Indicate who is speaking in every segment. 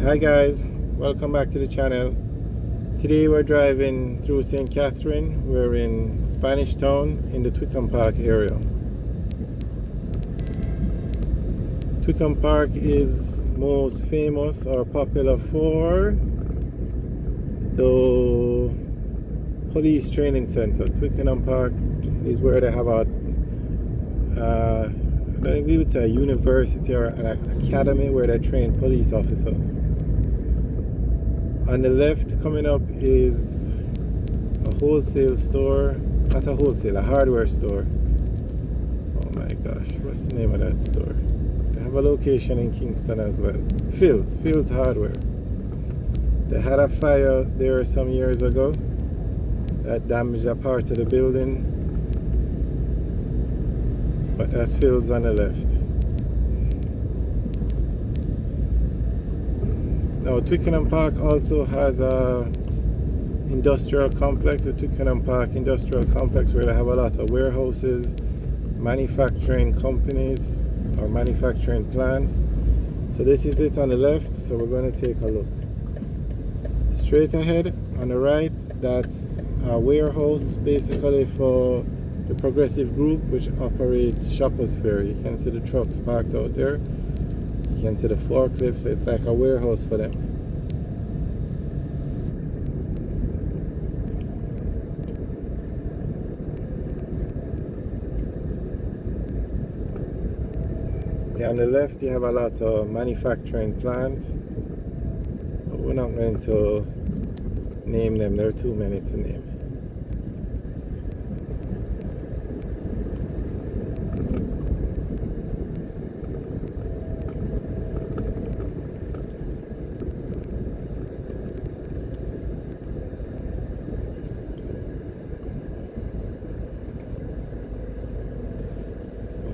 Speaker 1: Hi guys, welcome back to the channel. Today we're driving through St Catherine. We're in Spanish Town in the Twickenham Park area. Twickenham Park is most famous or popular for the police training center. Twickenham Park is where they have a I believe it's a university or an academy where they train police officers. On the left coming up is a wholesale store, not a wholesale, a hardware store. Oh my gosh, what's the name of that store? They have a location in Kingston as well. Phil's Hardware. They had a fire there some years ago that damaged a part of the building, but that's Phil's on the left. Now Twickenham Park also has a industrial complex, the Twickenham Park Industrial Complex, where they have a lot of warehouses, manufacturing companies or manufacturing plants. So this is it on the left, so we're going to take a look. Straight ahead on the right, that's a warehouse basically for the Progressive Group, which operates Shoppers Fair. You can see the trucks parked out there. You can see the forklifts, so it's like a warehouse for them. Okay, on the left you have a lot of manufacturing plants, but we're not going to name them, there are too many to name.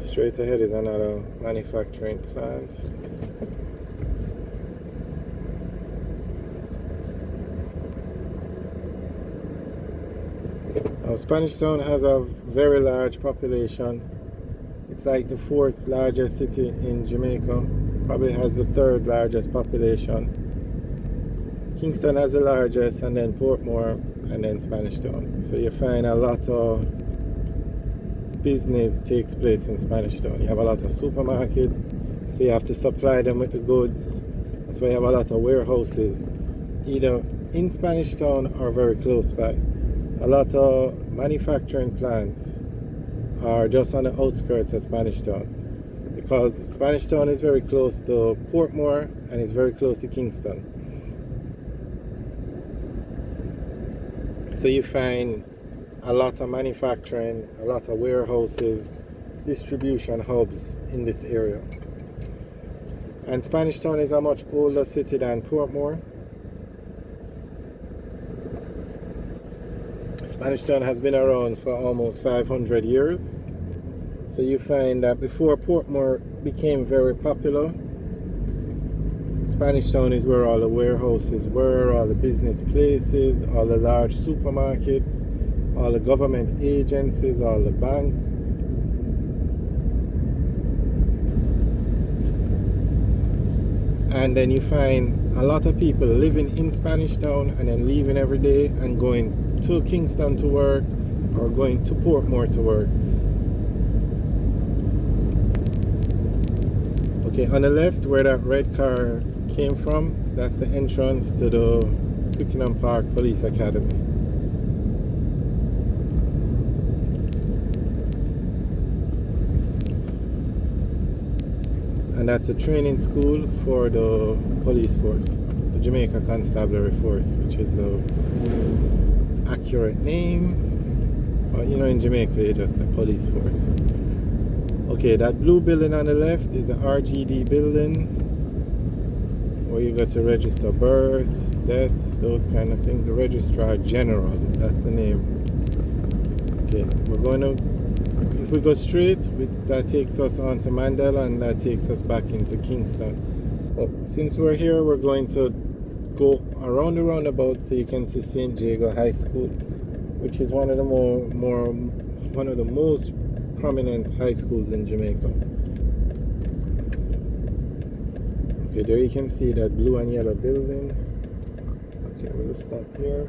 Speaker 1: Straight ahead is another manufacturing plant. Now, Spanish Town has a very large population. It's like the fourth largest city in Jamaica. Probably has the third largest population. Kingston has the largest, and then Portmore, and then Spanish Town. So you find a lot of business takes place in Spanish Town. You have a lot of supermarkets, so you have to supply them with the goods. That's why you have a lot of warehouses, either in Spanish Town or very close by. A lot of manufacturing plants are just on the outskirts of Spanish Town, because Spanish Town is very close to Portmore and it's very close to Kingston. So you find a lot of manufacturing, a lot of warehouses, distribution hubs in this area. And Spanish Town is a much older city than Portmore. Spanish Town has been around for almost 500 years. So you find that before Portmore became very popular, Spanish Town is where all the warehouses were, all the business places, all the large supermarkets, all the government agencies, all the banks. And then you find a lot of people living in Spanish Town and then leaving every day and going to Kingston to work or going to Portmore to work. Okay, on the left where that red car came from, that's the entrance to the Twickenham Park Police Academy. And that's a training school for the police force, the Jamaica Constabulary Force, which is the accurate name. But you know, in Jamaica, it's just a police force. Okay, that blue building on the left is the RGD building, where you go to register births, deaths, those kind of things. The Registrar General, that's the name. Okay, we're going to, if we go straight, that takes us on to Mandela, and that takes us back into Kingston. But since we're here, we're going to go around the roundabout so you can see St Jago High School, which is one of the one of the most prominent high schools in Jamaica. Okay, there you can see that blue and yellow building. Okay, we'll stop here.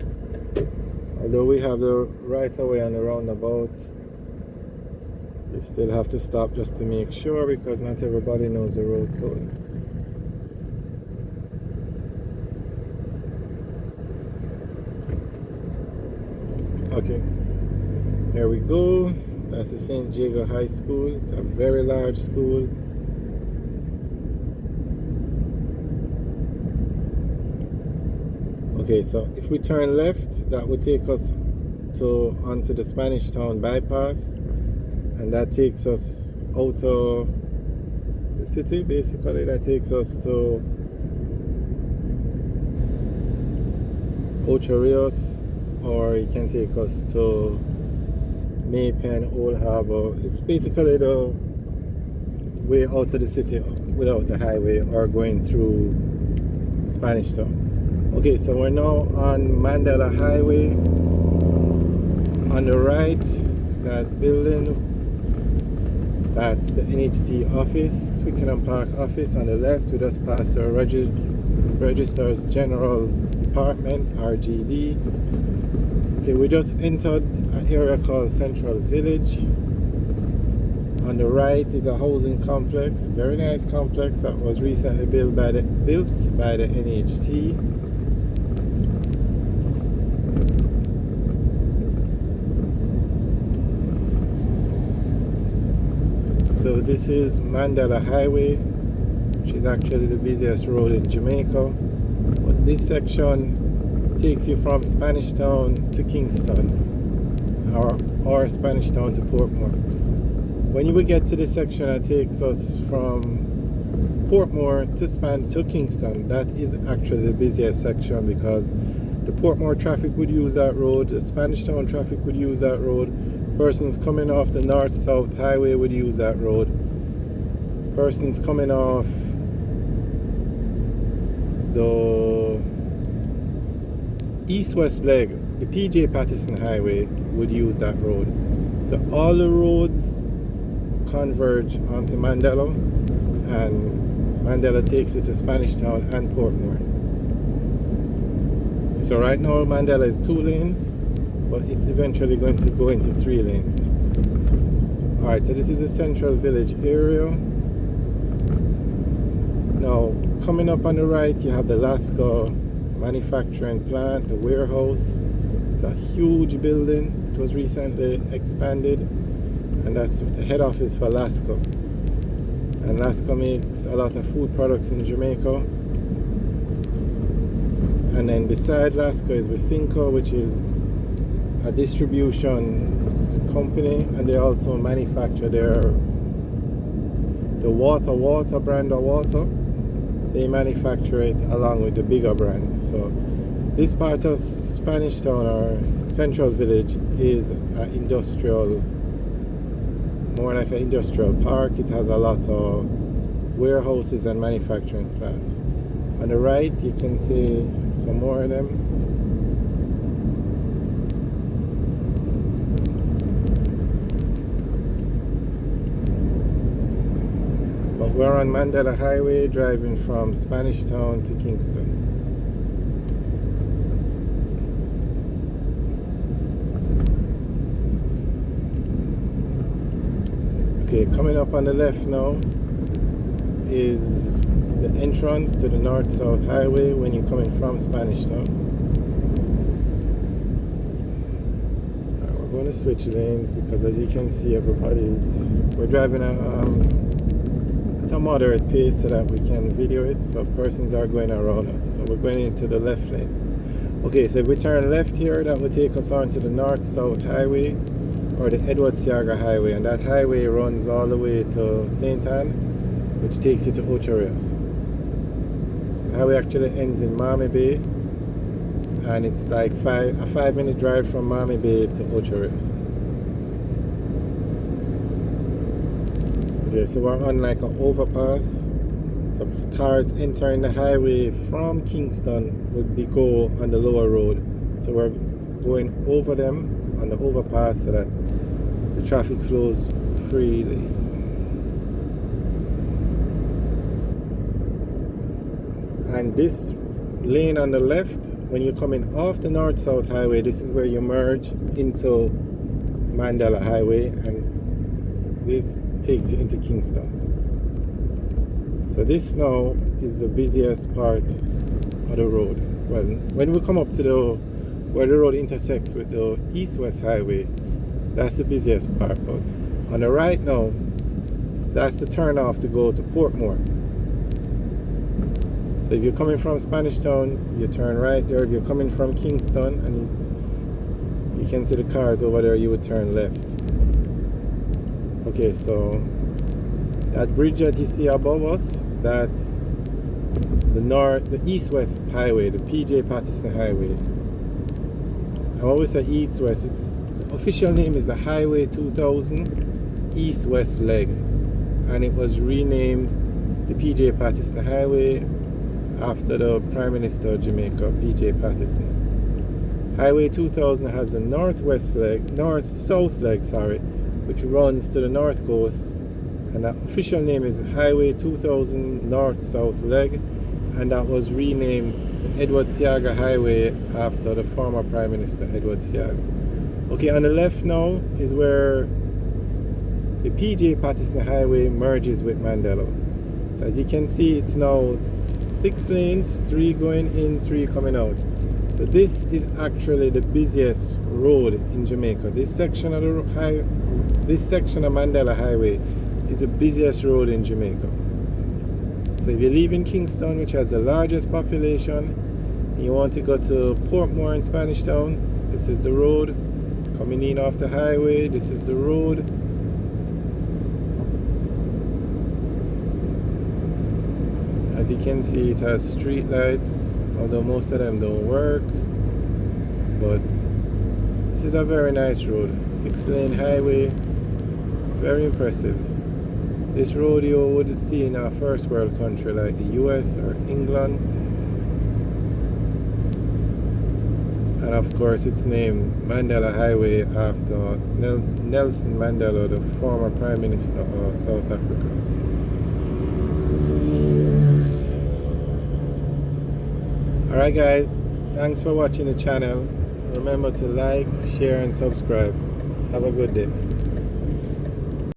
Speaker 1: Although we have the right of way on the roundabout, you still have to stop just to make sure, because not everybody knows the road code. Okay, here we go. That's the St. Jago High School. It's a very large school. Okay, so if we turn left, that would take us onto the Spanish Town bypass, and that takes us out of the city. Basically, that takes us to Ocho Rios, or it can take us to Maypen, Old Harbor. It's basically the way out of the city without the highway or going through Spanish Town. Okay, so we're now on Mandela Highway. On the right, that building, that's the NHT office, Twickenham Park office. On the left, we just passed the Registrar's General's Department, RGD. Okay, we just entered an area called Central Village. On the right is a housing complex, very nice complex that was recently built by the NHT. So this is Mandela Highway, which is actually the busiest road in Jamaica. But this section takes you from Spanish Town to Kingston, or Spanish Town to Portmore. When you will get to this section that takes us from Portmore to Kingston, that is actually the busiest section, because the Portmore traffic would use that road, the Spanish Town traffic would use that road, persons coming off the north-south highway would use that road, persons coming off the east-west leg, the PJ Paterson Highway, would use that road. So all the roads converge onto Mandela, and Mandela takes it to Spanish Town and Portmore. So right now Mandela is 2 lanes, but it's eventually going to go into 3 lanes. Alright, so this is the Central Village area. Now, coming up on the right, you have the Lasco manufacturing plant, the warehouse. It's a huge building. It was recently expanded, and that's the head office for Lasco. And Lasco makes a lot of food products in Jamaica. And then beside Lasco is Vicinco, which is a distribution company, and they also manufacture the water brand of water. They manufacture it along with the bigger brand. So this part of Spanish Town, or Central Village, is an industrial, more like an industrial park. It has a lot of warehouses and manufacturing plants. On the right, you can see some more of them. But we're on Mandela Highway, driving from Spanish Town to Kingston. Okay, coming up on the left now is the entrance to the north-south highway when you're coming from Spanish Town. Right, we're going to switch lanes because, as you can see, we're driving at a moderate pace so that we can video it, so persons are going around us. So we're going into the left lane. Okay, so if we turn left here, that will take us on to the north-south highway, or the Edward Siaga Highway, and that highway runs all the way to St. Anne, which takes you to Ocho Rios. The highway actually ends in Miami Bay, and it's like a 5-minute drive from Miami Bay to Ocho Rios. Okay, so we're on like an overpass. So cars entering the highway from Kingston would go on the lower road. So we're going over them on the overpass so that the traffic flows freely. And this lane on the left, when you're coming off the north-south highway, this is where you merge into Mandela Highway, and this takes you into Kingston. So this now is the busiest part of the road. Well, when we come up to where the road intersects with the east-west highway, that's the busiest part. But on the right now, that's the turn off to go to Portmore. So if you're coming from Spanish Town, you turn right there. If you're coming from Kingston, and you can see the cars over there, you would turn left. Okay, so that bridge that you see above us, that's the east-west highway, the PJ Paterson Highway. I always say east-west. The official name is the Highway 2000 East-West Leg, and it was renamed the PJ Paterson Highway after the Prime Minister of Jamaica, PJ Paterson. Highway 2000 has the north-south leg, which runs to the north coast, and the official name is Highway 2000 North-South Leg, and that was renamed the Edward Seaga Highway after the former Prime Minister Edward Seaga. Okay, on the left now is where the PJ Paterson Highway merges with Mandela. So as you can see, it's now 6 lanes, 3 going in, 3 coming out. So this is actually the busiest road in Jamaica. This section of Mandela Highway is the busiest road in Jamaica. So if you're leaving Kingston, which has the largest population, and you want to go to Portmore in Spanish Town, this is the road. Coming in off the highway, this is the road. As you can see, it has street lights, although most of them don't work. But this is a very nice road. 6-lane highway, very impressive. This road you would see in a first world country like the US or England. And of course it's named Mandela Highway after Nelson Mandela, the former Prime Minister of South Africa. Alright guys, thanks for watching the channel. Remember to like, share and subscribe. Have a good day.